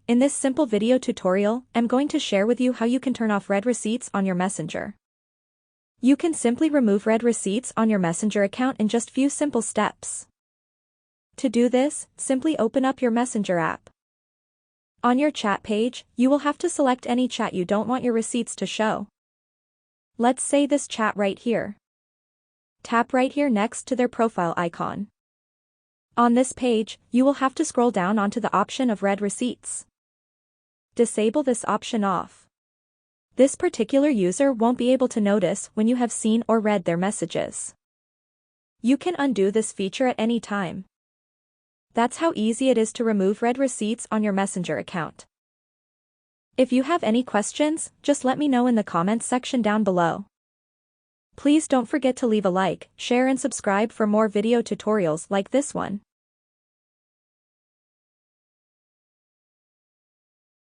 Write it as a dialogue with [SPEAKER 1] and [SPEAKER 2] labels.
[SPEAKER 1] In this simple video tutorial, I'm going to share with you how you can turn off read receipts on your Messenger. You can simply remove read receipts on your Messenger account in just few simple steps. To do this, simply open up your Messenger app. On your chat page, you will have to select any chat you don't want your receipts to show. Let's say this chat right here. Tap right here next to their profile icon. On this page, you will have to scroll down onto the option of read receipts. Disable this option off. This particular user won't be able to notice when you have seen or read their messages. You can undo this feature at any time. That's how easy it is to remove read receipts on your Messenger account. If you have any questions, just let me know in the comments section down below. Please don't forget to leave a like, share and subscribe for more video tutorials like this one.